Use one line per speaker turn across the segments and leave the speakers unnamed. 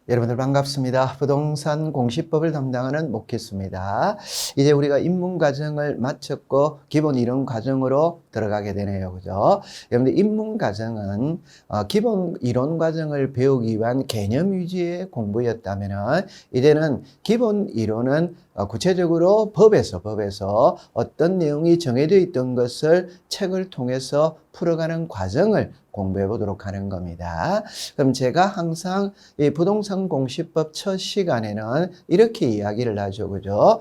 여러분들 반갑습니다. 부동산 공시법을 담당하는 목희수입니다. 이제 우리가 입문 과정을 마쳤고 기본 이론 과정으로 들어가게 되네요. 그죠? 여러분들 입문 과정은 기본 이론 과정을 배우기 위한 개념 위주의 공부였다면은 이제는 기본 이론은 구체적으로 법에서 어떤 내용이 정해져 있던 것을 책을 통해서 풀어가는 과정을 공부해 보도록 하는 겁니다. 그럼 제가 항상 이 부동산 공시법 첫 시간에는 이렇게 이야기를 하죠. 그죠?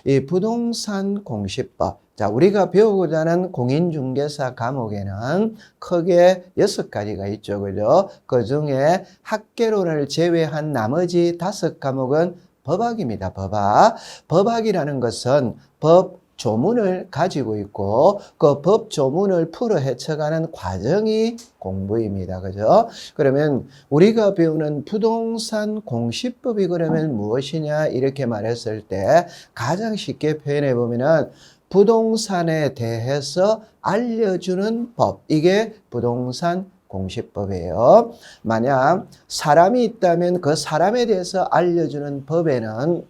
이 부동산 공시법. 자, 우리가 배우고자 하는 공인중개사 과목에는 크게 6가지가 있죠. 그죠? 그 중에 학개론을 제외한 나머지 5과목은 법학입니다. 법학. 법학이라는 것은 법 조문을 가지고 있고 그 법 조문을 풀어 헤쳐가는 과정이 공부입니다. 그죠? 그러면 우리가 배우는 부동산 공시법이 그러면 무엇이냐 이렇게 말했을 때 가장 쉽게 표현해 보면은 부동산에 대해서 알려주는 법. 이게 부동산 공시법이에요. 만약 사람이 있다면 그 사람에 대해서 알려주는 법에는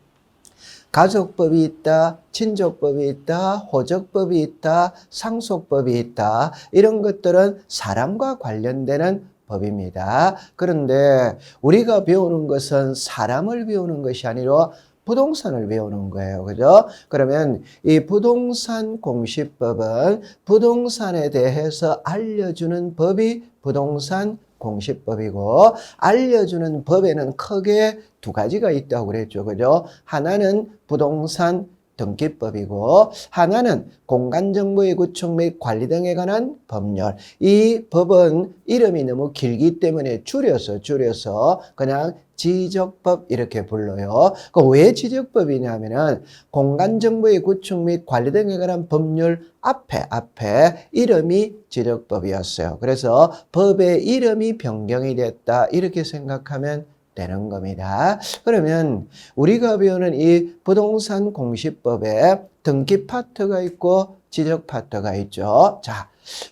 가족법이 있다, 친족법이 있다, 호적법이 있다, 상속법이 있다. 이런 것들은 사람과 관련되는 법입니다. 그런데 우리가 배우는 것은 사람을 배우는 것이 아니라 부동산을 배우는 거예요. 그죠? 그러면 이 부동산 공시법은 부동산에 대해서 알려주는 법이 부동산 공시법이고 알려주는 법에는 크게 2가지가 있다고 그랬죠. 그죠? 하나는 부동산 등기법이고 하나는 공간정보의 구축 및 관리 등에 관한 법률. 이 법은 이름이 너무 길기 때문에 줄여서 그냥 지적법 이렇게 불러요. 왜 지적법이냐면은 공간정보의 구축 및 관리 등에 관한 법률 앞에 이름이 지적법이었어요. 그래서 법의 이름이 변경이 됐다 이렇게 생각하면 되는 겁니다. 그러면 우리가 배우는 이 부동산 공시법에 등기 파트가 있고 지적 파트가 있죠. 자,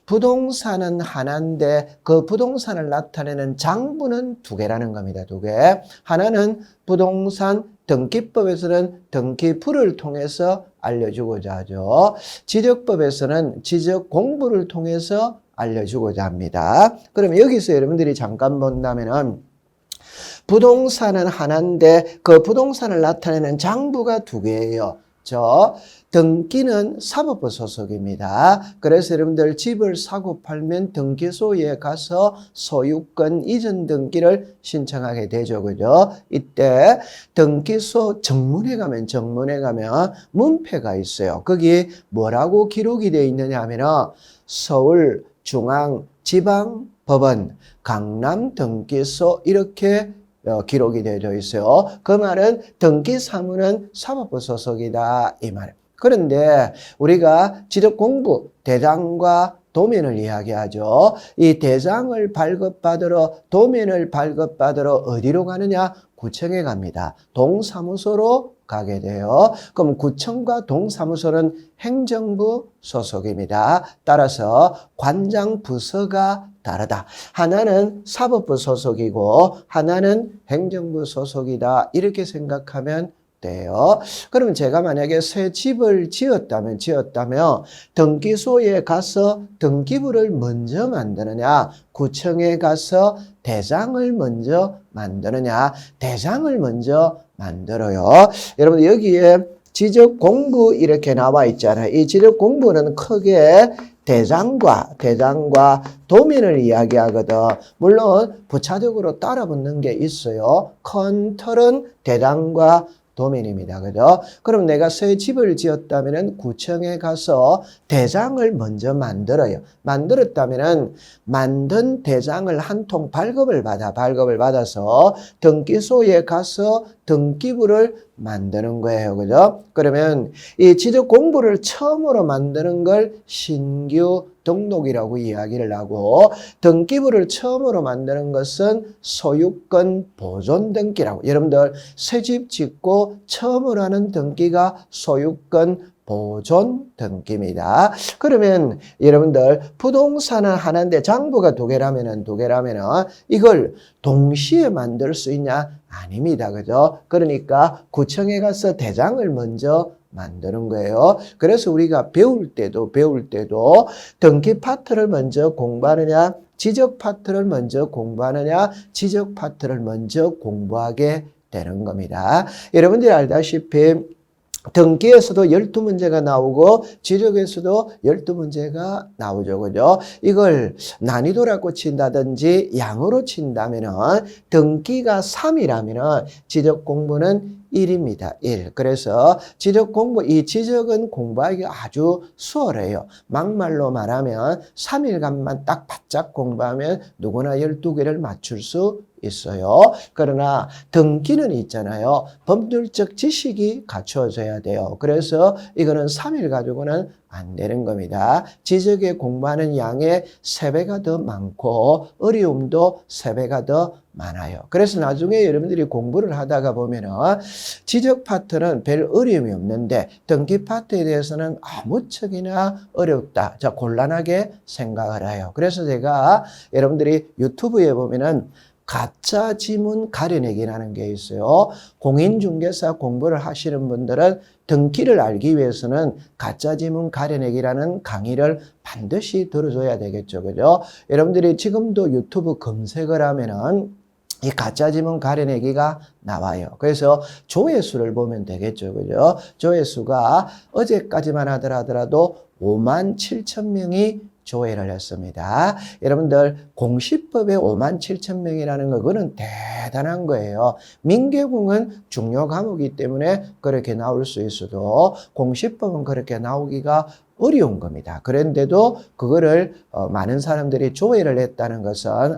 부동산은 하나인데 그 부동산을 나타내는 장부는 2개라는 겁니다. 2개. 하나는 부동산 등기법에서는 등기부를 통해서 알려주고자 하죠. 지적법에서는 지적 공부를 통해서 알려주고자 합니다. 그럼 여기서 여러분들이 잠깐 본다면은 부동산은 하나인데 그 부동산을 나타내는 장부가 2개예요. 등기는 사법부 소속입니다. 그래서 여러분들 집을 사고 팔면 등기소에 가서 소유권 이전 등기를 신청하게 되죠. 그죠? 이때 등기소 정문에 가면 문패가 있어요. 거기에 뭐라고 기록이 되어 있느냐 하면은 서울중앙지방법원 강남등기소 이렇게 기록이 되어 있어요. 그 말은 등기사무는 사법부 소속이다 이 말이에요. 그런데 우리가 지적 공부 대장과 도면을 이야기하죠. 이 대장을 발급받으러 도면을 발급받으러 어디로 가느냐? 구청에 갑니다. 동사무소로 가게 돼요. 그럼 구청과 동사무소는 행정부 소속입니다. 따라서 관장 부서가 다르다. 하나는 사법부 소속이고 하나는 행정부 소속이다. 이렇게 생각하면 돼요. 그러면 제가 만약에 새 집을 지었다면 등기소에 가서 등기부를 먼저 만드느냐 구청에 가서 대장을 먼저 만드느냐 대장을 먼저 만들어요. 여러분 여기에 지적 공부 이렇게 나와 있잖아요. 이 지적 공부는 크게 대장과 도면을 이야기하거든. 물론 부차적으로 따라붙는 게 있어요. 큰 틀은 대장과 도면입니다. 그죠? 그럼 내가 새 집을 지었다면 구청에 가서 대장을 먼저 만들어요. 만들었다면 만든 대장을 한 통 발급을 받아서 등기소에 가서 등기부를 만드는 거예요. 그죠? 그러면 이 지적 공부를 처음으로 만드는 걸 신규 등록이라고 이야기를 하고 등기부를 처음으로 만드는 것은 소유권 보존 등기라고. 여러분들 새집 짓고 처음으로 하는 등기가 소유권 보존 등기입니다. 그러면 여러분들 부동산은 하나인데 장부가 두 개라면은 이걸 동시에 만들 수 있냐? 아닙니다. 그죠? 그러니까 구청에 가서 대장을 먼저 만드는 거예요. 그래서 우리가 배울 때도 등기 파트를 먼저 공부하느냐, 지적 파트를 먼저 공부하느냐, 지적 파트를 먼저 공부하게 되는 겁니다. 여러분들이 알다시피 등기에서도 12문제가 나오고 지적에서도 12문제가 나오죠. 그죠? 이걸 난이도라고 친다든지 양으로 친다면은 등기가 3이라면은 지적 공부는 1입니다. 1. 그래서 지적 공부, 이 지적은 공부하기가 아주 수월해요. 막말로 말하면 3일간만 딱 바짝 공부하면 누구나 12개를 맞출 수 있어요. 그러나 등기는 있잖아요. 법률적 지식이 갖춰져야 돼요. 그래서 이거는 3일 가지고는 안 되는 겁니다. 지적에 공부하는 양의 3배가 더 많고 어려움도 3배가 더 많아요. 그래서 나중에 여러분들이 공부를 하다가 보면은 지적 파트는 별 어려움이 없는데 등기 파트에 대해서는 아무짝이나 어렵다. 자, 곤란하게 생각을 해요. 그래서 제가 여러분들이 유튜브에 보면은 가짜 지문 가려내기라는 게 있어요. 공인중개사 공부를 하시는 분들은 등기를 알기 위해서는 가짜 지문 가려내기라는 강의를 반드시 들어줘야 되겠죠. 그죠? 여러분들이 지금도 유튜브 검색을 하면은 이 가짜 지문 가려내기가 나와요. 그래서 조회수를 보면 되겠죠. 그죠? 조회수가 어제까지만 하더라도 57,000명이 조회를 했습니다. 여러분들 공시법에 57,000명이라는 거 그거는 대단한 거예요. 민계공은 중요 과목이기 때문에 그렇게 나올 수 있어도 공시법은 그렇게 나오기가 어려운 겁니다. 그런데도 그거를 많은 사람들이 조회를 했다는 것은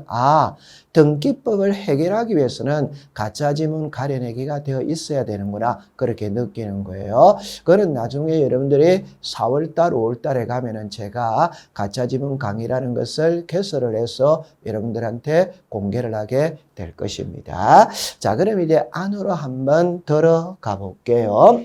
등기법을 해결하기 위해서는 가짜 지문 가려내기가 되어 있어야 되는구나 그렇게 느끼는 거예요. 그거는 나중에 여러분들이 4월달 5월달에 가면은 제가 가짜 지문 강의라는 것을 개설을 해서 여러분들한테 공개를 하게 될 것입니다. 자, 그럼 이제 안으로 한번 들어가 볼게요.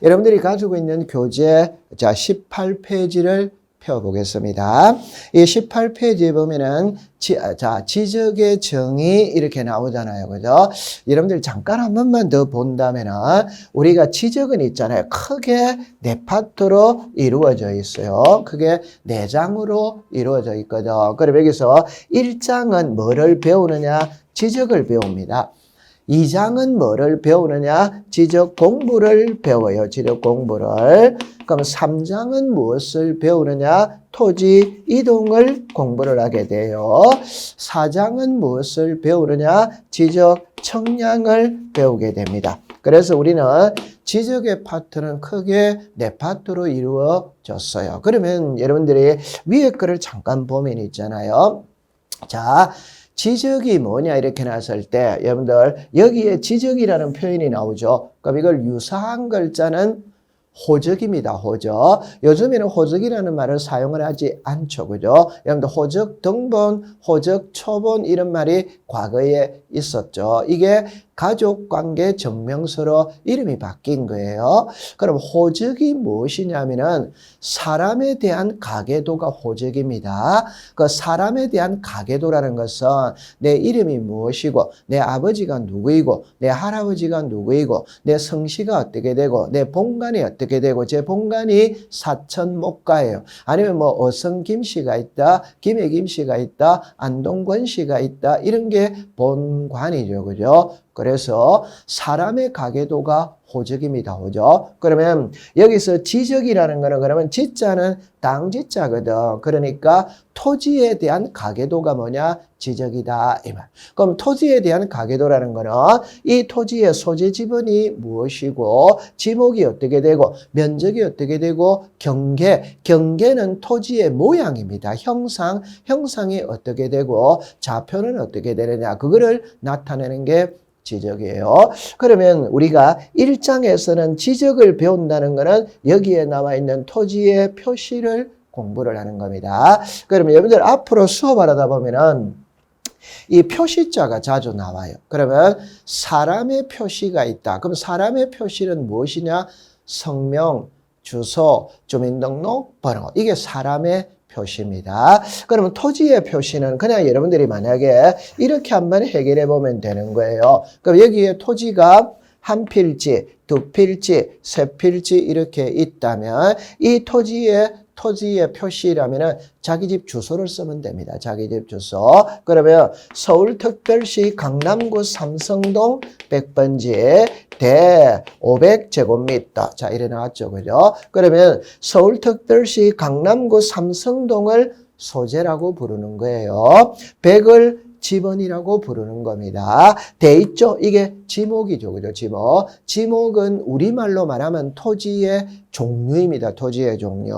여러분들이 가지고 있는 교재, 자, 18페이지를 펴보겠습니다. 이 18페이지에 보면은, 지적의 정의 이렇게 나오잖아요. 그죠? 여러분들 잠깐 한 번만 더 본다면은, 우리가 지적은 있잖아요. 크게 네 파트로 이루어져 있어요. 크게 네 장으로 이루어져 있거든. 그럼 여기서 1장은 뭐를 배우느냐? 지적을 배웁니다. 2장은 뭐를 배우느냐? 지적 공부를 배워요. 지적 공부를. 그럼 3장은 무엇을 배우느냐? 토지 이동을 공부를 하게 돼요. 4장은 무엇을 배우느냐? 지적 청량을 배우게 됩니다. 그래서 우리는 지적의 파트는 크게 네 파트로 이루어졌어요. 그러면 여러분들이 위에 거를 잠깐 보면 있잖아요. 자, 지적이 뭐냐 이렇게 나왔을 때 여러분들 여기에 지적이라는 표현이 나오죠. 그럼 이걸 유사한 글자는 호적입니다. 호적. 요즘에는 호적이라는 말을 사용을 하지 않죠. 그죠? 여러분들 호적 등본, 호적 초본 이런 말이 과거에 있었죠. 이게 가족관계 증명서로 이름이 바뀐 거예요. 그럼 호적이 무엇이냐면은 사람에 대한 가계도가 호적입니다. 그 사람에 대한 가계도라는 것은 내 이름이 무엇이고 내 아버지가 누구이고 내 할아버지가 누구이고 내 성씨가 어떻게 되고 내 본관이 어떻게 되고 제 본관이 사천목가예요. 아니면 뭐 어성 김씨가 있다, 김해 김씨가 있다, 안동권 씨가 있다 이런 게 본관이죠. 그죠? 그래서 사람의 가계도가 호적입니다. 호적. 그러면 여기서 지적이라는 거는 그러면 지자는 땅지자거든. 그러니까 토지에 대한 가계도가 뭐냐? 지적이다. 이 말. 그럼 토지에 대한 가계도라는 거는 이 토지의 소재 지분이 무엇이고 지목이 어떻게 되고 면적이 어떻게 되고 경계는 토지의 모양입니다. 형상이 어떻게 되고 좌표는 어떻게 되느냐. 그거를 나타내는 게 지적이에요. 그러면 우리가 1장에서는 지적을 배운다는 것은 여기에 나와 있는 토지의 표시를 공부를 하는 겁니다. 그러면 여러분들 앞으로 수업을 하다 보면은 이 표시자가 자주 나와요. 그러면 사람의 표시가 있다. 그럼 사람의 표시는 무엇이냐? 성명, 주소, 주민등록 번호. 이게 사람의 표시입니다. 그러면 토지의 표시는 그냥 여러분들이 만약에 이렇게 한번 해결해 보면 되는 거예요. 그럼 여기에 토지가 한 필지, 두 필지, 세 필지 이렇게 있다면 이 토지의 표시라면은 자기 집 주소를 쓰면 됩니다. 자기 집 주소. 그러면 서울특별시 강남구 삼성동 100번지 대 500제곱미터. 자, 이래 나왔죠. 그죠? 그러면 서울특별시 강남구 삼성동을 소재라고 부르는 거예요. 100을 지번이라고 부르는 겁니다. 돼 있죠? 이게 지목이죠. 그죠? 지목. 지목은 우리말로 말하면 토지의 종류입니다. 토지의 종류.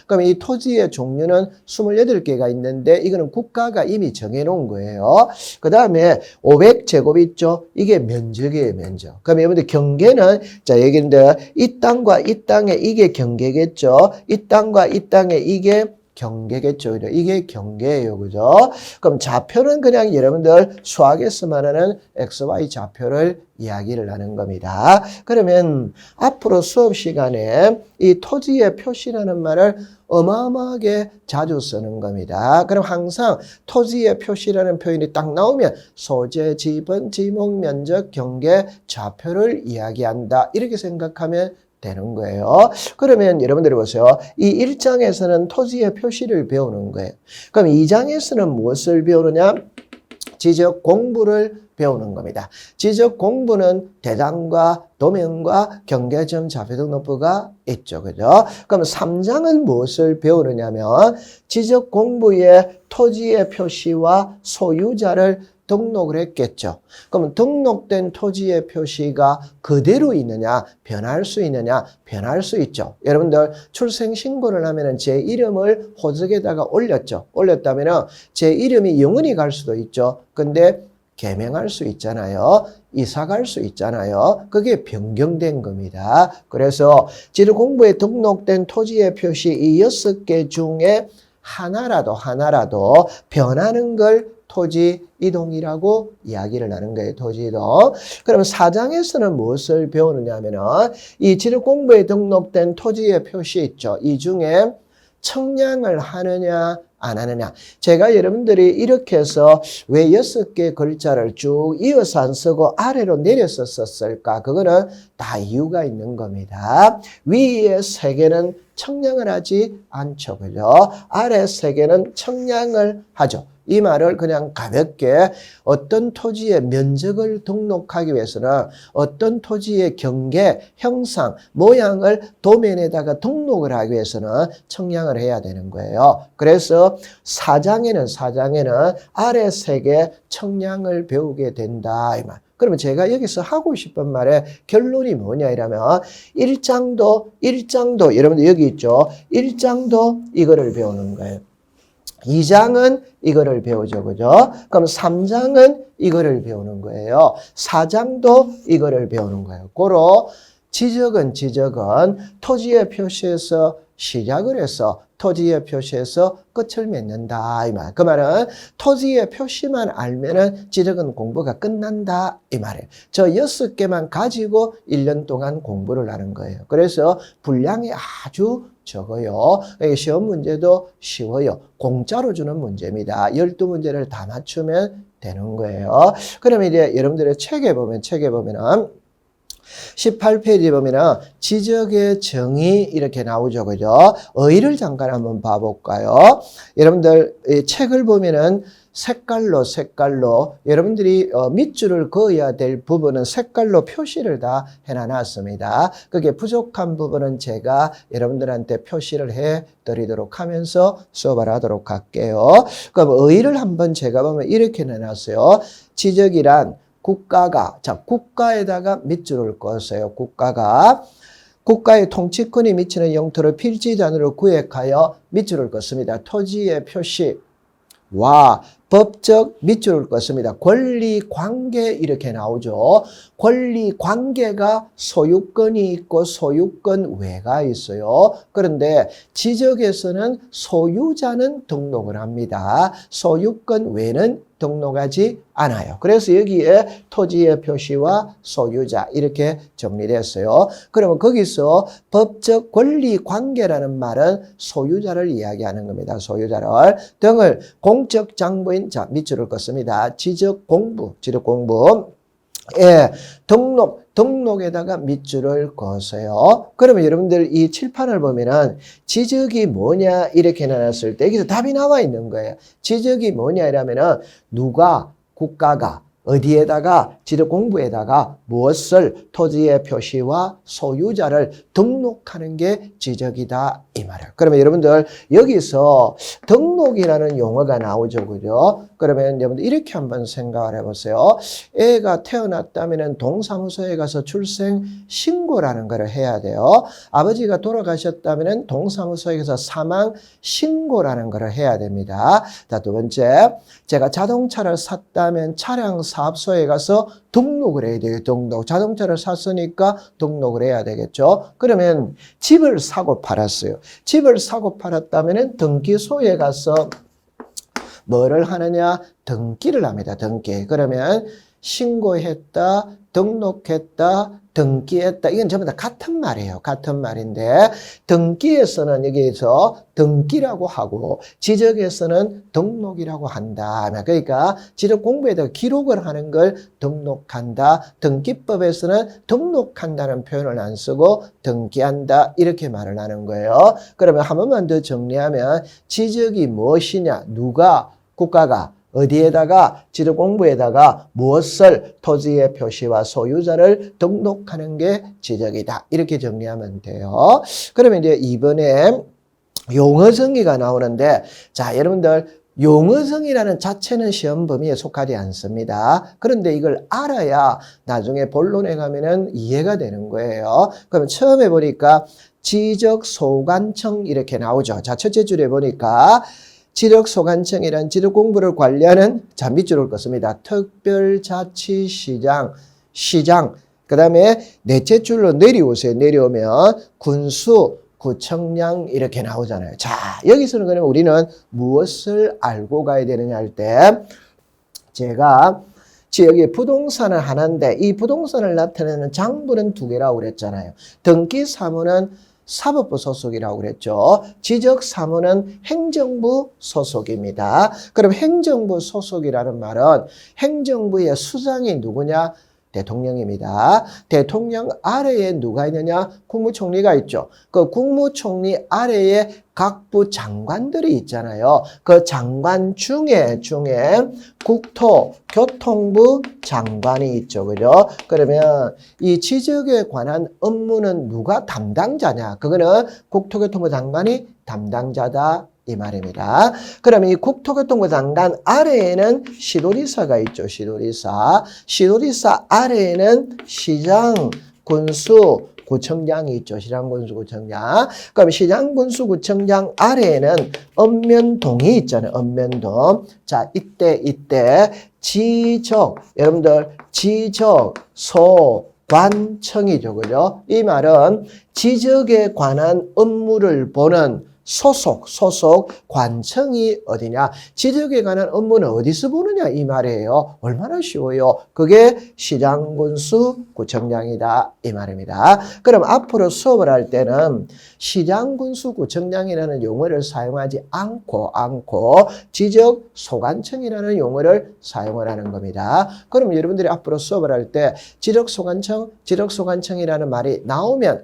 그럼 이 토지의 종류는 28개가 있는데 이거는 국가가 이미 정해놓은 거예요. 그 다음에 500제곱 있죠? 이게 면적이에요. 면적. 그럼 여러분들 경계는 자 여기인데 이 땅과 이 땅의 이게 경계겠죠? 이 땅과 이 땅의 이게 경계겠죠. 이게 경계예요. 그죠? 그럼 좌표는 그냥 여러분들 수학에서 말하는 XY 좌표를 이야기를 하는 겁니다. 그러면 앞으로 수업 시간에 이 토지의 표시라는 말을 어마어마하게 자주 쓰는 겁니다. 그럼 항상 토지의 표시라는 표현이 딱 나오면 소재, 지번, 지목, 면적, 경계, 좌표를 이야기한다. 이렇게 생각하면 되는 거예요. 그러면 여러분들이 보세요. 이 1장에서는 토지의 표시를 배우는 거예요. 그럼 2장에서는 무엇을 배우느냐? 지적 공부를 배우는 겁니다. 지적 공부는 대장과 도면과 경계점 좌표등록부가 있죠. 그죠? 그럼 3장은 무엇을 배우느냐면 지적 공부의 토지의 표시와 소유자를 등록을 했겠죠. 그럼 등록된 토지의 표시가 그대로 있느냐, 변할 수 있느냐, 변할 수 있죠. 여러분들 출생신고를 하면은 제 이름을 호적에다가 올렸죠. 올렸다면은 제 이름이 영원히 갈 수도 있죠. 근데 개명할 수 있잖아요. 이사 갈 수 있잖아요. 그게 변경된 겁니다. 그래서 지도공부에 등록된 토지의 표시 이 6개 중에 하나라도 변하는 걸 토지 이동이라고 이야기를 하는 거예요. 토지 이동. 그러면 4장에서는 무엇을 배우느냐 하면은 이 지도공부에 등록된 토지의 표시 있죠. 이 중에 청량을 하느냐 안 하느냐. 제가 여러분들이 이렇게 해서 왜 6개 글자를 쭉 이어서 안 쓰고 아래로 내려서 썼을까? 그거는 다 이유가 있는 겁니다. 위에 3개는 청량을 하지 않죠. 그죠? 아래 3개는 청량을 하죠. 이 말을 그냥 가볍게 어떤 토지의 면적을 등록하기 위해서는 어떤 토지의 경계, 형상, 모양을 도면에다가 등록을 하기 위해서는 청량을 해야 되는 거예요. 그래서 4장에는 아래 3개 청량을 배우게 된다. 이 말. 그러면 제가 여기서 하고 싶은 말의 결론이 뭐냐 이러면 1장도 여러분들 여기 있죠. 1장도 이거를 배우는 거예요. 2장은 이거를 배우죠. 그죠? 그럼 3장은 이거를 배우는 거예요. 4장도 이거를 배우는 거예요. 고로 지적은 토지의 표시에서 시작을 해서 토지의 표시에서 끝을 맺는다. 이 말. 그 말은 토지의 표시만 알면은 지적은 공부가 끝난다. 이 말이에요. 저 6개만 가지고 1년 동안 공부를 하는 거예요. 그래서 분량이 아주 적어요. 시험 문제도 쉬워요. 공짜로 주는 문제입니다. 12문제를 다 맞추면 되는 거예요. 그러면 이제 여러분들의 책에 보면은 18페이지 보면은 지적의 정의 이렇게 나오죠. 그죠? 어휘를 잠깐 한번 봐볼까요? 여러분들 이 책을 보면은 색깔로 여러분들이 밑줄을 그어야 될 부분은 색깔로 표시를 다 해놨습니다. 그게 부족한 부분은 제가 여러분들한테 표시를 해드리도록 하면서 수업을 하도록 할게요. 그럼 어휘를 한번 제가 보면 이렇게 내놨어요. 지적이란 국가에다가 밑줄을 그었어요. 국가의 통치권이 미치는 영토를 필지단으로 구획하여 밑줄을 긋습니다. 토지의 표시와 법적 밑줄을 긋습니다. 권리관계 이렇게 나오죠. 권리관계가 소유권이 있고 소유권 외가 있어요. 그런데 지적에서는 소유자는 등록을 합니다. 소유권 외는 등록하지 않아요. 그래서 여기에 토지의 표시와 소유자 이렇게 정리됐어요. 그러면 거기서 법적 권리 관계라는 말은 소유자를 이야기하는 겁니다. 소유자를 등을 공적 장부인 자 밑줄을 긋습니다. 지적 공부 예, 등록에다가 밑줄을 그으세요. 그러면 여러분들 이 칠판을 보면은 지적이 뭐냐 이렇게 나눴을 때 여기서 답이 나와 있는 거예요. 지적이 뭐냐 이러면은 누가 국가가 어디에다가 지적 공부에다가 무엇을 토지의 표시와 소유자를 등록하는 게 지적이다 이 말이에요. 그러면 여러분들 여기서 등록이라는 용어가 나오죠, 그죠? 그러면 여러분들 이렇게 한번 생각을 해보세요. 애가 태어났다면은 동사무소에 가서 출생 신고라는 걸 해야 돼요. 아버지가 돌아가셨다면은 동사무소에 가서 사망 신고라는 걸 해야 됩니다. 자, 두 번째, 제가 자동차를 샀다면 차량 사업소에 가서 등록을 해야 돼요. 등록. 자동차를 샀으니까 등록을 해야 되겠죠. 그러면 집을 사고 팔았어요. 집을 사고 팔았다면 등기소에 가서 뭐를 하느냐? 등기를 합니다. 등기. 그러면 신고했다, 등록했다, 등기했다. 이건 전부 다 같은 말이에요. 같은 말인데 등기에서는 여기에서 등기라고 하고 지적에서는 등록이라고 한다. 그러니까 지적 공부에다가 기록을 하는 걸 등록한다. 등기법에서는 등록한다는 표현을 안 쓰고 등기한다. 이렇게 말을 하는 거예요. 그러면 한 번만 더 정리하면 지적이 무엇이냐? 누가? 국가가 어디에다가 지적 공부에다가 무엇을 토지의 표시와 소유자를 등록하는 게 지적이다. 이렇게 정리하면 돼요. 그러면 이제 이번에 용어 정의가 나오는데 자, 여러분들 용어정의라는 자체는 시험 범위에 속하지 않습니다. 그런데 이걸 알아야 나중에 본론에 가면은 이해가 되는 거예요. 그러면 처음에 보니까 지적소관청 이렇게 나오죠. 자, 첫째 줄에 보니까 지적소관청이란 지적공부를 관리하는 자 밑줄을 긋습니다. 특별자치시장, 시장. 그 다음에 넷째 줄로 내려오세요. 내려오면 군수, 구청장 이렇게 나오잖아요. 자, 여기서는 그러면 우리는 무엇을 알고 가야 되느냐 할 때 제가 여기 부동산을 하나인데 이 부동산을 나타내는 장부는 두 개라고 그랬잖아요. 등기사무는 사법부 소속이라고 그랬죠. 지적사무는 행정부 소속입니다. 그럼 행정부 소속이라는 말은 행정부의 수장이 누구냐? 대통령입니다. 대통령 아래에 누가 있느냐? 국무총리가 있죠. 그 국무총리 아래에 각부 장관들이 있잖아요. 그 장관 중에 국토교통부 장관이 있죠. 그죠? 그러면 이 지적에 관한 업무는 누가 담당자냐? 그거는 국토교통부 장관이 담당자다. 이 말입니다. 그러면 이 국토교통부 장관 아래에는 시도지사가 있죠. 시도지사 아래에는 시장, 군수, 구청장이 있죠. 시장, 군수, 구청장. 그럼 시장, 군수, 구청장 아래에는 읍면동이 있잖아요. 읍면동. 자, 이때 지적, 여러분들 지적, 소관청이죠. 그죠? 이 말은 지적에 관한 업무를 보는 소속 관청이 어디냐? 지적에 관한 업무는 어디서 보느냐? 이 말이에요. 얼마나 쉬워요. 그게 시장, 군수, 구청장이다. 이 말입니다. 그럼 앞으로 수업을 할 때는 시장, 군수, 구청장이라는 용어를 사용하지 않고 지적, 소관청이라는 용어를 사용을 하는 겁니다. 그럼 여러분들이 앞으로 수업을 할 때 지적, 소관청이라는 말이 나오면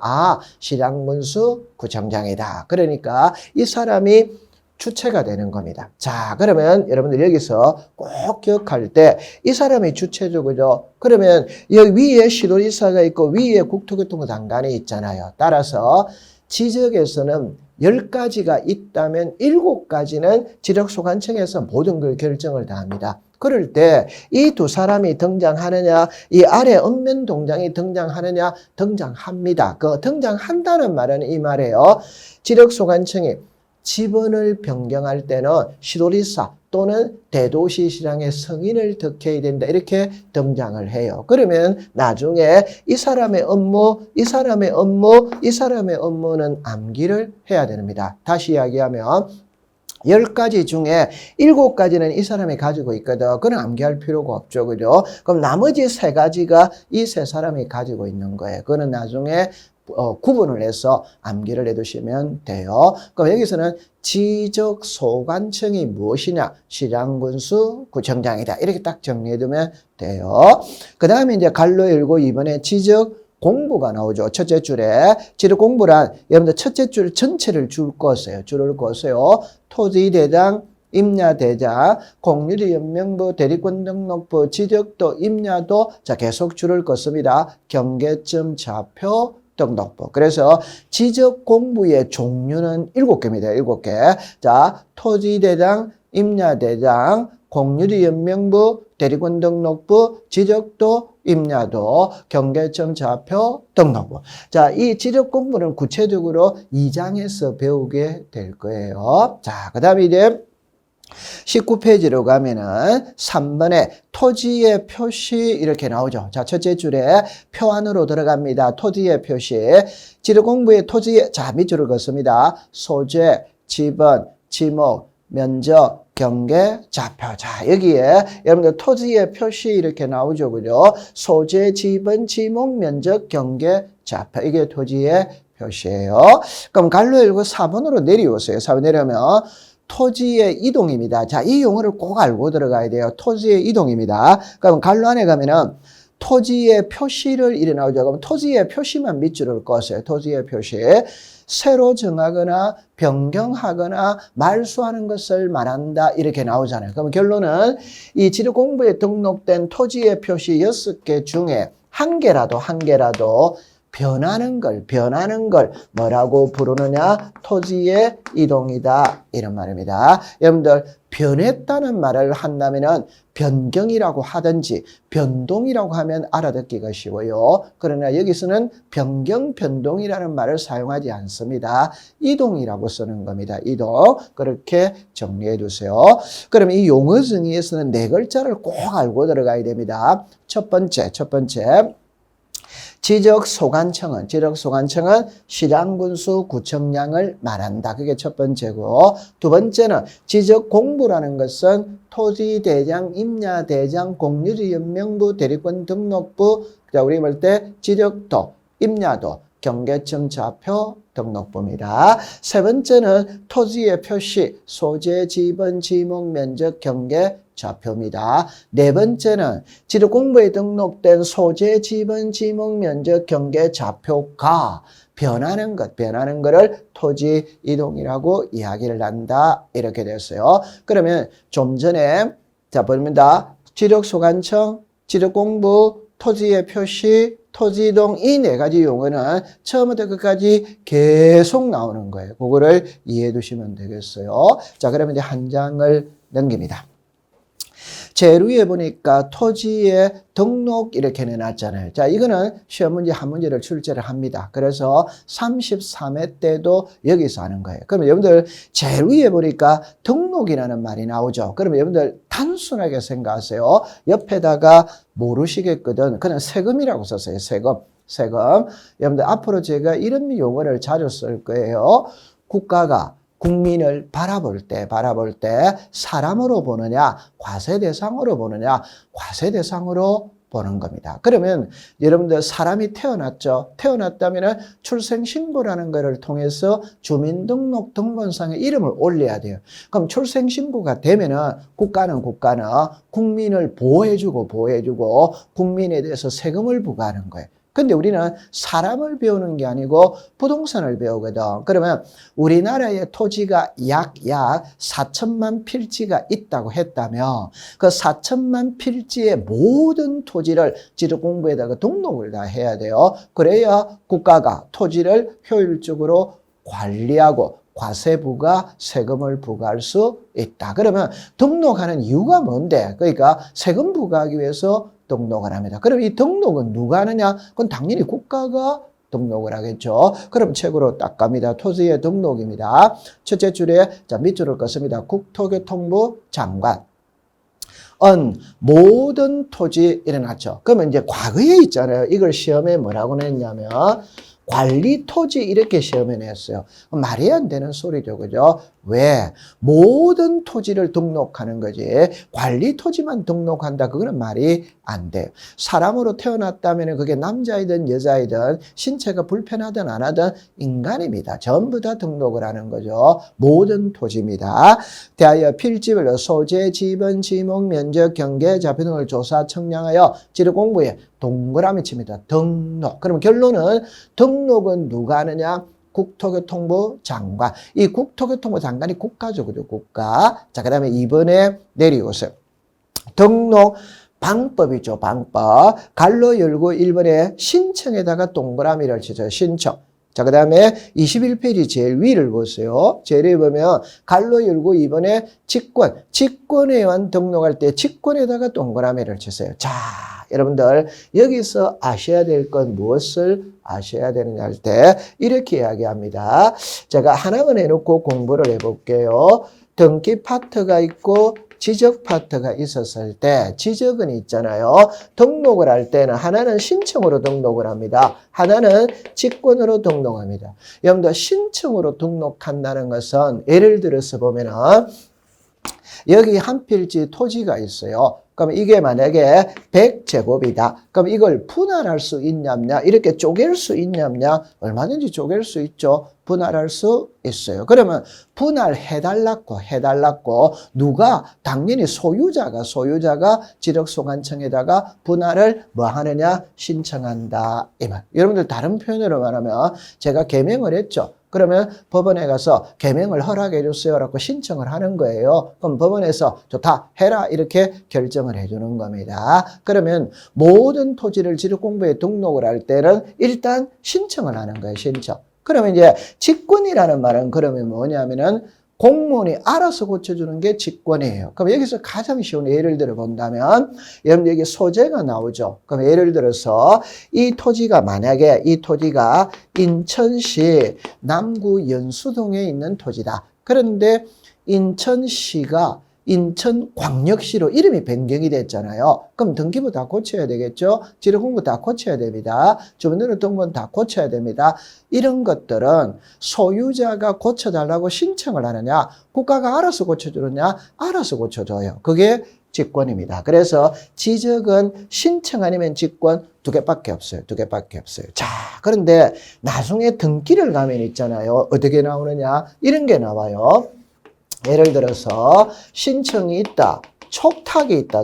시장, 군수, 구청장이다. 그러니까 이 사람이 주체가 되는 겁니다. 자, 그러면 여러분들 여기서 꼭 기억할 때 이 사람이 주체죠. 그죠? 그러면 여기 위에 시도지사가 있고 위에 국토교통부 장관이 있잖아요. 따라서 지적에서는 10가지가 있다면 7가지는 지적소관청에서 모든 걸 결정을 다 합니다. 그럴 때 이 두 사람이 등장하느냐, 이 아래 읍면동장이 등장하느냐, 등장합니다. 그 등장한다는 말은 이 말이에요. 지적소관청이 지번을 변경할 때는 시도지사 또는 대도시시장의 승인을 득해야 된다. 이렇게 등장을 해요. 그러면 나중에 이 사람의 업무는 암기를 해야 됩니다. 다시 이야기하면 10가지 중에 7가지는 이 사람이 가지고 있거든. 그건 암기할 필요가 없죠. 그죠? 그럼 나머지 3가지가 이 3사람이 가지고 있는 거예요. 그거는 나중에 구분을 해서 암기를 해두시면 돼요. 그럼 여기서는 지적 소관청이 무엇이냐? 시장군수 구청장이다. 이렇게 딱 정리해두면 돼요. 그 다음에 이제 갈로 열고 이번에 지적 공부가 나오죠. 첫째 줄에. 지적 공부란 여러분들 첫째 줄 전체를 줄을 거세요. 토지대장, 임야대장, 공유리연명부, 대리권 등록부, 지적도, 임야도, 자, 계속 줄을 걷습니다. 경계점, 좌표, 등록부. 그래서 지적 공부의 종류는 7개입니다. 7개. 자, 토지대장, 임야대장, 공유리연명부, 대리권 등록부, 지적도, 임야도, 경계점, 좌표, 등록부. 자, 이 지적 공부는 구체적으로 2장에서 배우게 될 거예요. 자, 그 다음에 이제 19페이지로 가면은 3번에 토지의 표시 이렇게 나오죠. 자, 첫째 줄에 표 안으로 들어갑니다. 토지의 표시. 지적 공부의 토지의, 자, 밑줄을 긋습니다. 소재, 지번, 지목, 면적, 경계, 좌표. 자, 여기에 여러분들 토지의 표시 이렇게 나오죠. 그죠? 소재, 지번, 지목, 면적, 경계, 좌표. 이게 토지의 표시예요. 그럼 갈로 열고 4번으로 내려오세요. 4번 내려오면 토지의 이동입니다. 자, 이 용어를 꼭 알고 들어가야 돼요. 토지의 이동입니다. 그럼 갈로 안에 가면은 토지의 표시를 이래 나오죠. 그럼 토지의 표시만 밑줄을 그었어요. 토지의 표시. 새로 정하거나 변경하거나 말소하는 것을 말한다. 이렇게 나오잖아요. 그럼 결론은 이 지적 공부에 등록된 토지의 표시 6개 중에 한 개라도 변하는 걸 뭐라고 부르느냐? 토지의 이동이다. 이런 말입니다. 여러분들 변했다는 말을 한다면은 변경이라고 하든지 변동이라고 하면 알아듣기가 쉬워요. 그러나 여기서는 변경, 변동이라는 말을 사용하지 않습니다. 이동이라고 쓰는 겁니다. 이동. 그렇게 정리해 두세요. 그러면 이 용어 정의에서는 4글자를 꼭 알고 들어가야 됩니다. 첫 번째. 지적소관청은 시장군수 구청장을 말한다. 그게 첫 번째고, 두 번째는 지적공부라는 것은 토지대장, 임야대장, 공유지연명부, 대리권 등록부, 자, 우리 볼 때 지적도, 임야도, 경계점, 좌표, 등록부입니다. 세 번째는 토지의 표시, 소재, 지번, 지목, 면적, 경계, 좌표입니다. 네 번째는 지적 공부에 등록된 소재, 지번, 지목, 면적, 경계, 좌표가 변하는 거를 토지 이동이라고 이야기를 한다. 이렇게 됐어요. 그러면 좀 전에 자 보입니다. 지적 소관청, 지적 공부, 토지의 표시, 토지 이동 이 4가지 용어는 처음부터 끝까지 계속 나오는 거예요. 그거를 이해해 두시면 되겠어요. 자, 그러면 이제 한 장을 넘깁니다. 제일 위에 보니까 토지의 등록 이렇게 내놨잖아요. 자, 이거는 시험 문제 한 문제를 출제를 합니다. 그래서 33회 때도 여기서 하는 거예요. 그러면 여러분들 제일 위에 보니까 등록이라는 말이 나오죠. 그러면 여러분들 단순하게 생각하세요. 옆에다가 모르시겠거든. 그냥 세금이라고 썼어요. 세금. 여러분들 앞으로 제가 이런 용어를 자주 쓸 거예요. 국가가 국민을 바라볼 때 사람으로 보느냐, 과세대상으로 보느냐, 과세대상으로 보는 겁니다. 그러면 여러분들 사람이 태어났죠. 태어났다면 출생신고라는 것을 통해서 주민등록 등본상에 이름을 올려야 돼요. 그럼 출생신고가 되면은 국가는 국민을 보호해주고 국민에 대해서 세금을 부과하는 거예요. 근데 우리는 사람을 배우는 게 아니고 부동산을 배우거든. 그러면 우리나라의 토지가 약 4천만 필지가 있다고 했다면 그 4천만 필지의 모든 토지를 지적 공부에다가 등록을 다 해야 돼요. 그래야 국가가 토지를 효율적으로 관리하고 과세부가 세금을 부과할 수 있다. 그러면 등록하는 이유가 뭔데? 그러니까 세금 부과하기 위해서 등록을 합니다. 그럼 이 등록은 누가 하느냐? 그건 당연히 국가가 등록을 하겠죠. 그럼 책으로 딱 갑니다. 토지의 등록입니다. 첫째 줄에 자 밑줄을 긋습니다. 국토교통부 장관. 모든 토지 일어났죠. 그러면 이제 과거에 있잖아요. 이걸 시험에 뭐라고 냈냐면 관리 토지 이렇게 시험에 냈어요. 말이 안 되는 소리죠. 그죠? 왜? 모든 토지를 등록하는 거지. 관리 토지만 등록한다. 그거는 말이 안 돼요. 사람으로 태어났다면 그게 남자이든 여자이든 신체가 불편하든 안 하든 인간입니다. 전부 다 등록을 하는 거죠. 모든 토지입니다. 대하여 필지별로 소재, 지번, 지목, 면적, 경계, 좌표 등을 조사, 측량하여 지력 공부에 동그라미 칩니다. 등록. 그럼 결론은 등록은 누가 하느냐? 국토교통부 장관. 이 국토교통부 장관이 국가죠. 그죠? 국가. 자, 그 다음에 2번에 내려오세요. 등록 방법이죠. 방법. 갈로 열고 1번에 신청에다가 동그라미를 치죠. 신청. 자, 그 다음에 21페이지 제일 위를 보세요. 제일 위에 보면 갈로 열고 2번에 직권. 직권에 의한 등록할 때 직권에다가 동그라미를 치세요. 자, 여러분들 여기서 아셔야 될 건 무엇을 아셔야 되느냐 할 때 이렇게 이야기합니다. 제가 하나만 해놓고 공부를 해볼게요. 등기 파트가 있고 지적 파트가 있었을 때 지적은 있잖아요. 등록을 할 때는 하나는 신청으로 등록을 합니다. 하나는 직권으로 등록합니다. 여러분들 신청으로 등록한다는 것은 예를 들어서 보면은 여기 한 필지 토지가 있어요. 그럼 이게 만약에 100제곱이다. 그럼 이걸 분할할 수 있냐냐? 이렇게 쪼갤 수 있냐냐? 얼마든지 쪼갤 수 있죠. 분할할 수 있어요. 그러면 분할해달라고 누가? 당연히 소유자가 지력소관청에다가 분할을 뭐 하느냐? 신청한다. 이 말. 여러분들 다른 표현으로 말하면 제가 개명을 했죠. 그러면 법원에 가서 개명을 허락해 주세요라고 신청을 하는 거예요. 그럼 법원에서 좋다 해라 이렇게 결정을 해주는 겁니다. 그러면 모든 토지를 지력공부에 등록을 할 때는 일단 신청을 하는 거예요. 신청. 그러면 이제 직권이라는 말은 그러면 뭐냐면은 공무원이 알아서 고쳐주는 게 직권이에요. 그럼 여기서 가장 쉬운 예를 들어 본다면, 여러분 여기 소재가 나오죠. 그럼 예를 들어서 이 토지가 만약에 이 토지가 인천시 남구 연수동에 있는 토지다. 그런데 인천시가 인천광역시로 이름이 변경이 됐잖아요. 그럼 등기부 다 고쳐야 되겠죠? 지력공부 다 고쳐야 됩니다. 주민등록등본 다 고쳐야 됩니다. 이런 것들은 소유자가 고쳐달라고 신청을 하느냐, 국가가 알아서 고쳐주느냐, 알아서 고쳐줘요. 그게 직권입니다. 그래서 지적은 신청 아니면 직권 두 개밖에 없어요. 두 개밖에 없어요. 자, 그런데 나중에 등기를 가면 있잖아요. 어떻게 나오느냐? 이런 게 나와요. 예를 들어서 신청이 있다, 촉탁이 있다,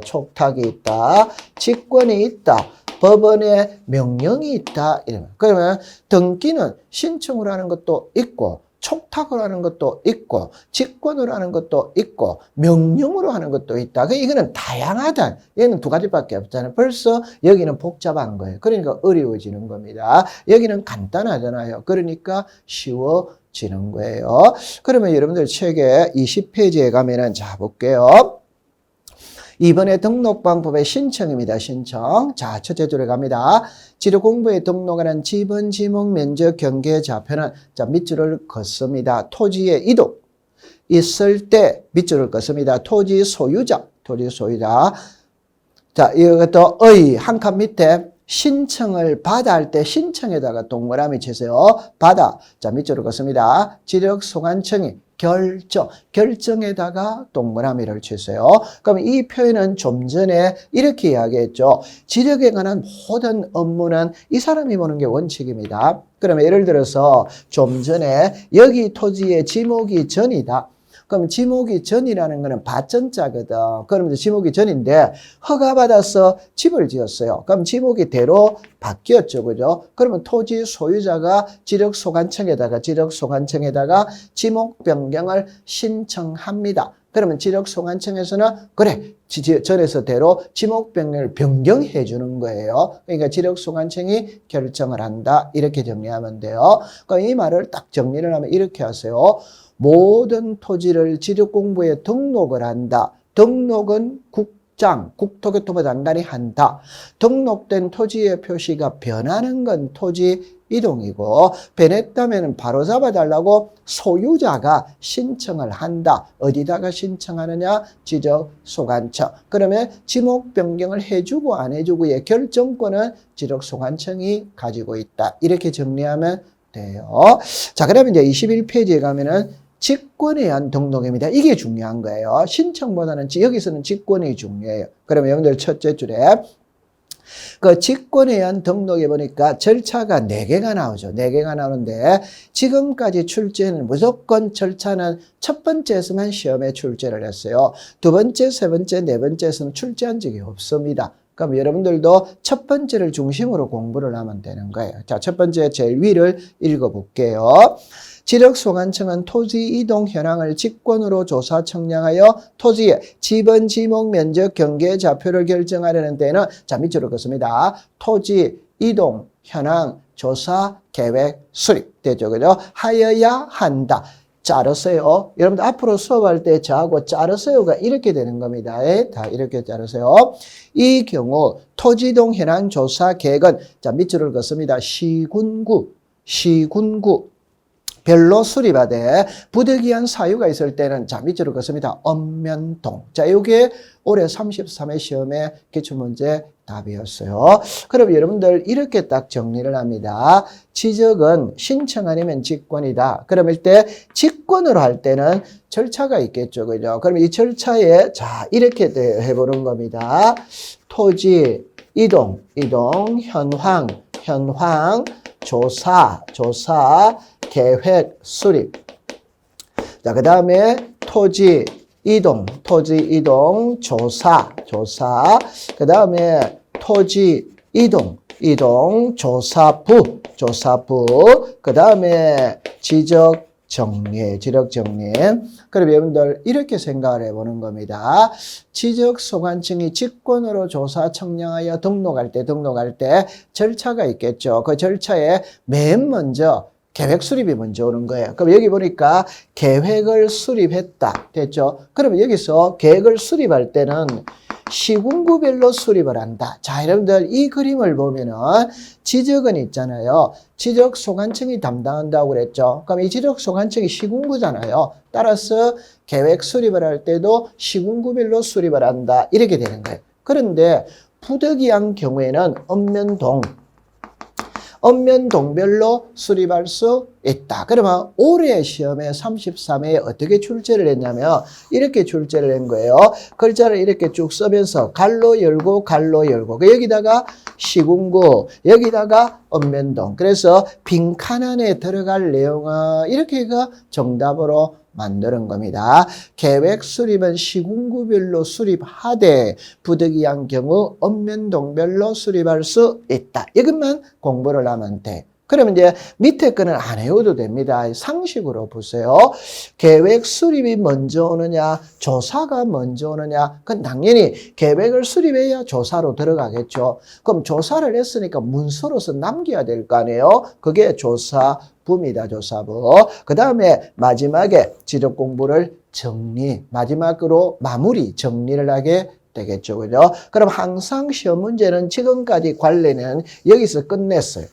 직권이 있다, 법원의 명령이 있다. 이러면 그러면 등기는 신청으로 하는 것도 있고 촉탁으로 하는 것도 있고 직권으로 하는 것도 있고 명령으로 하는 것도 있다. 이거는 다양하다. 얘는 두 가지밖에 없잖아요. 벌써 여기는 복잡한 거예요. 그러니까 어려워지는 겁니다. 여기는 간단하잖아요. 그러니까 쉬워지는 거예요. 그러면 여러분들 책에 20페이지에 가면은 자 볼게요. 이번에 등록 방법의 신청입니다. 신청. 자, 첫째 줄에 갑니다. 지력공부에 등록하는 지번, 지목, 면적, 경계, 좌표는 자 밑줄을 긋습니다. 토지의 이동 있을 때 밑줄을 긋습니다. 토지 소유자. 자, 이것도 한 칸 밑에 신청을 받아 할 때 신청에다가 동그라미 치세요. 받아. 자, 밑줄을 긋습니다. 지력소관청이 결정에다가 동그라미를 치세요. 그럼 이 표현은 좀 전에 이렇게 이야기했죠. 지력에 관한 모든 업무는 이 사람이 보는 게 원칙입니다. 그러면 예를 들어서 좀 전에 여기 토지의 지목이 전이다. 그럼 지목이 전이라는 거는 밭전자거든. 그러면 지목이 전인데 허가받아서 집을 지었어요. 그럼 지목이 대로 바뀌었죠. 그죠? 그러면 토지 소유자가 지력소관청에다가 지목 변경을 신청합니다. 그러면 지력소관청에서는 그래 전에서 대로 지목 변경을 변경해 주는 거예요. 그러니까 지력소관청이 결정을 한다. 이렇게 정리하면 돼요. 그럼 이 말을 딱 정리를 하면 이렇게 하세요. 모든 토지를 지력공부에 등록을 한다. 등록은 국토교통부 장관이 한다. 등록된 토지의 표시가 변하는 건 토지 이동이고 변했다면 바로 잡아달라고 소유자가 신청을 한다. 어디다가 신청하느냐? 지적소관청. 그러면 지목 변경을 해주고 안 해주고의 결정권은 지적소관청이 가지고 있다. 이렇게 정리하면 돼요. 자, 그러면 이제 21페이지에 가면은 직권에 의한 등록입니다. 이게 중요한 거예요. 신청보다는 여기서는 직권이 중요해요. 그러면 여러분들 첫째 줄에 그 직권에 의한 등록에 보니까 절차가 4개가 나오죠. 4개가 나오는데 지금까지 출제는 무조건 절차는 첫 번째에서만 시험에 출제를 했어요. 두 번째, 세 번째, 네 번째에서는 출제한 적이 없습니다. 그럼 여러분들도 첫 번째를 중심으로 공부를 하면 되는 거예요. 자, 첫 번째 제일 위를 읽어볼게요. 지력소관청은 토지 이동 현황을 직권으로 조사 청량하여 토지의 지번, 지목, 면적, 경계, 좌표를 결정하려는 데는 자 밑으로 긋습니다. 토지 이동 현황 조사 계획 수립 되죠, 그죠? 하여야 한다. 자르세요. 여러분들 앞으로 수업할 때 저하고 자르세요가 이렇게 되는 겁니다. 다 이렇게 자르세요. 이 경우 토지이동 현황 조사 계획은 자 밑줄을 긋습니다. 시군구 별로 수립하되 부득이한 사유가 있을 때는 자 밑줄을 긋습니다. 읍면동. 자 이게 올해 33회 시험의 기출문제 답이었어요. 그럼 여러분들 이렇게 딱 정리를 합니다. 지적은 신청 아니면 직권이다. 그럼 일때 직권으로 할 때는 절차가 있겠죠. 그죠? 그럼 이 절차에 자 이렇게 해보는 겁니다. 토지 이동 현황 조사 계획 수립. 자, 그 다음에 토지 이동 조사. 그 다음에 토지 이동 조사부. 그 다음에 지적 정리. 그럼 여러분들 이렇게 생각을 해보는 겁니다. 지적소관청이 직권으로 조사 청량하여 등록할 때 절차가 있겠죠. 그 절차에 맨 먼저 계획 수립이 먼저 오는 거예요. 그럼 여기 보니까 계획을 수립했다. 됐죠? 그러면 여기서 계획을 수립할 때는 시군구별로 수립을 한다. 자, 여러분들 이 그림을 보면은 지적은 있잖아요. 지적소관청이 담당한다고 그랬죠. 그럼 이 지적소관청이 시군구잖아요. 따라서 계획 수립을 할 때도 시군구별로 수립을 한다. 이렇게 되는 거예요. 그런데 부득이한 경우에는 읍면동별로 수립할 수 있다. 그러면 올해 시험에 33회에 어떻게 출제를 했냐면 이렇게 출제를 한 거예요. 글자를 이렇게 쭉 쓰면서 갈로 열고 여기다가 시군구 여기다가 읍면동. 그래서 빈칸 안에 들어갈 내용은 이렇게가 정답으로 만드는 겁니다. 계획 수립은 시군구별로 수립하되 부득이한 경우 읍면동별로 수립할 수 있다. 이것만 공부를 하면 돼. 그러면 이제 밑에 거는 안 외워도 됩니다. 상식으로 보세요. 계획 수립이 먼저 오느냐, 조사가 먼저 오느냐, 그건 당연히 계획을 수립해야 조사로 들어가겠죠. 그럼 조사를 했으니까 문서로서 남겨야 될 거 아니에요? 그게 조사부입니다. 조사부. 그 다음에 마지막에 지적 공부를 마지막으로 마무리 정리를 하게 되겠죠. 그죠? 그럼 항상 시험 문제는 지금까지 관례는 여기서 끝냈어요.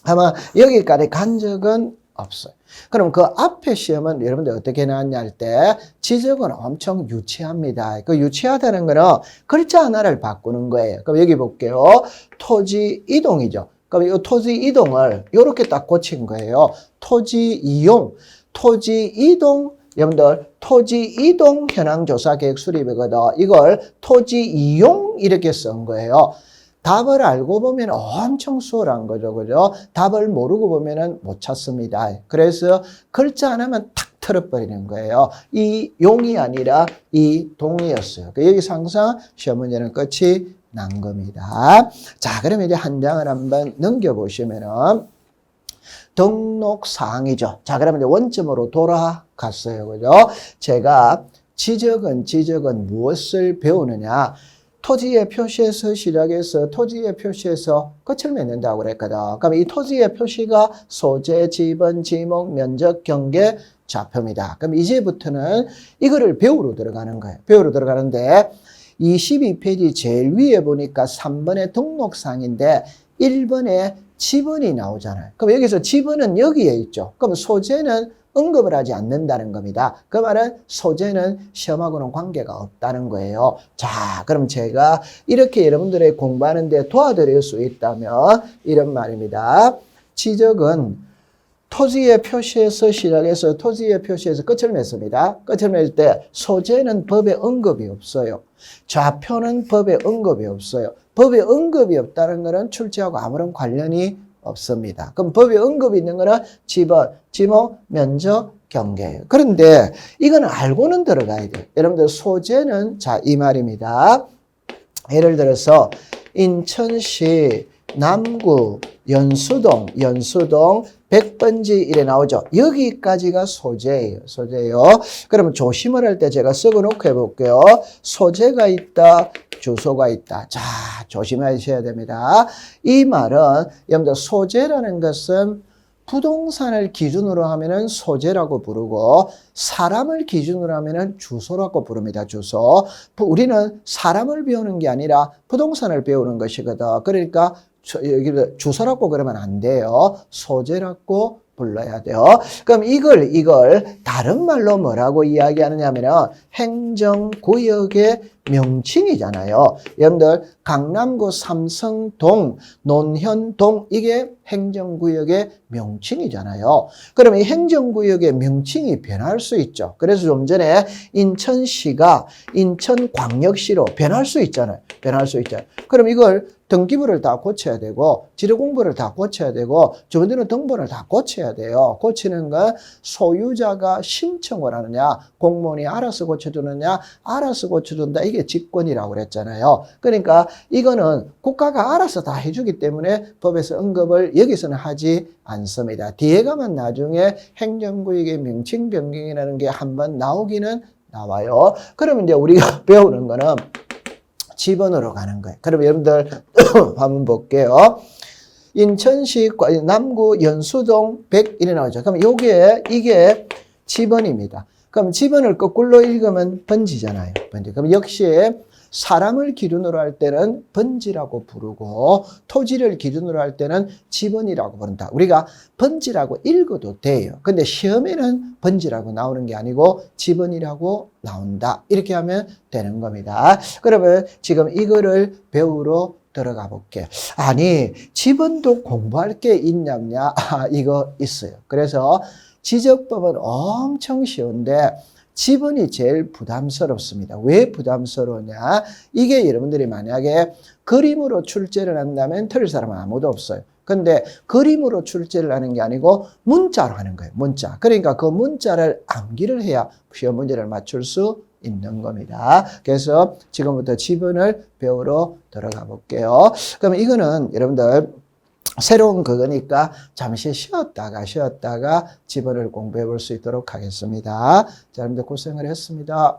아마 여기까지 간 적은 없어요. 그럼 그 앞에 시험은 여러분들 어떻게 나왔냐 할 때 지적은 엄청 유치합니다. 그 유치하다는 거는 글자 하나를 바꾸는 거예요. 그럼 여기 볼게요. 토지 이동이죠. 그럼 이 토지 이동을 이렇게 딱 고친 거예요. 토지 이동, 여러분들 토지 이동 현황 조사 계획 수립이거든. 이걸 토지 이용 이렇게 쓴 거예요. 답을 알고 보면 엄청 수월한 거죠. 그죠? 답을 모르고 보면은 못 찾습니다. 그래서 글자 하나만 탁 틀어버리는 거예요. 이 용이 아니라 이 동이었어요. 여기서 항상 시험 문제는 끝이 난 겁니다. 자, 그러면 이제 한 장을 한번 넘겨보시면은 등록사항이죠. 자, 그러면 이제 원점으로 돌아갔어요. 그죠? 제가 지적은 무엇을 배우느냐? 토지의 표시에서 시작해서 토지의 표시에서 끝을 맺는다고 그랬거든. 그럼 이 토지의 표시가 소재, 지번, 지목, 면적, 경계, 좌표입니다. 그럼 이제부터는 이거를 배우러 들어가는 거예요. 배우러 들어가는데 22페이지 제일 위에 보니까 3번의 등록사항인데 1번에 지번이 나오잖아요. 그럼 여기서 지번은 여기에 있죠. 그럼 소재는 언급을 하지 않는다는 겁니다. 그 말은 소재는 시험하고는 관계가 없다는 거예요. 자, 그럼 제가 이렇게 여러분들의 공부하는 데 도와드릴 수 있다면 이런 말입니다. 지적은 토지의 표시에서 시작해서 토지의 표시에서 끝을 맺습니다. 끝을 맺을 때 소재는 법에 언급이 없어요. 좌표는 법에 언급이 없어요. 법에 언급이 없다는 것은 출제하고 아무런 관련이 없습니다. 그럼 법에 언급이 있는 것은 지번, 지목, 면적, 경계예요. 그런데 이건 알고는 들어가야 돼요. 여러분들 소재는 자, 이 말입니다. 예를 들어서 인천시 남구 연수동 100번지 이래 나오죠. 여기까지가 소재예요. 소재예요. 그러면 조심을 할 때 제가 썩어 놓고 해볼게요. 소재가 있다. 주소가 있다. 자, 조심하셔야 됩니다. 이 말은 여러분들 소재라는 것은 부동산을 기준으로 하면은 소재라고 부르고 사람을 기준으로 하면은 주소라고 부릅니다. 주소. 우리는 사람을 배우는 게 아니라 부동산을 배우는 것이거든. 그러니까 여기 주소라고 그러면 안 돼요. 소재라고 불러야 돼요. 그럼 이걸 다른 말로 뭐라고 이야기하느냐 하면은 행정구역의 명칭이잖아요. 여러분들 강남구 삼성동, 논현동 이게 행정구역의 명칭이잖아요. 그러면 이 행정구역의 명칭이 변할 수 있죠. 그래서 좀 전에 인천시가 인천광역시로 변할 수 있잖아요. 변할 수 있잖아요. 그럼 이걸 등기부를 다 고쳐야 되고 지도공부를 다 고쳐야 되고 주민등록 등본을 다 고쳐야 돼요. 고치는 건 소유자가 신청을 하느냐 공무원이 알아서 고쳐주느냐 알아서 고쳐준다. 이게 직권이라고 그랬잖아요. 그러니까 이거는 국가가 알아서 다 해주기 때문에 법에서 언급을 여기서는 하지 않습니다. 뒤에 가면 나중에 행정구역의 명칭 변경이라는 게 한번 나오기는 나와요. 그러면 이제 우리가 배우는 거는 지번으로 가는 거예요. 그럼 여러분들 한번 볼게요. 인천시 남구 연수동 101이 나오죠. 그럼 이게 지번입니다. 그럼 지번을 거꾸로 읽으면 번지잖아요. 번지. 그럼 역시 사람을 기준으로 할 때는 번지라고 부르고 토지를 기준으로 할 때는 지번이라고 부른다. 우리가 번지라고 읽어도 돼요. 근데 시험에는 번지라고 나오는 게 아니고 지번이라고 나온다. 이렇게 하면 되는 겁니다. 그러면 지금 이거를 배우러 들어가 볼게요. 아니 지번도 공부할 게 있냐냐? 이거 있어요. 그래서 지적법은 엄청 쉬운데 지번이 제일 부담스럽습니다. 왜 부담스러우냐? 이게 여러분들이 만약에 그림으로 출제를 한다면 틀릴 사람은 아무도 없어요. 근데 그림으로 출제를 하는 게 아니고 문자로 하는 거예요. 문자. 그러니까 그 문자를 암기를 해야 시험 문제를 맞출 수 있는 겁니다. 그래서 지금부터 지번을 배우러 들어가 볼게요. 그럼 이거는 여러분들 새로운 그거니까 잠시 쉬었다가 지번을 공부해 볼 수 있도록 하겠습니다. 자, 여러분들 고생을 했습니다.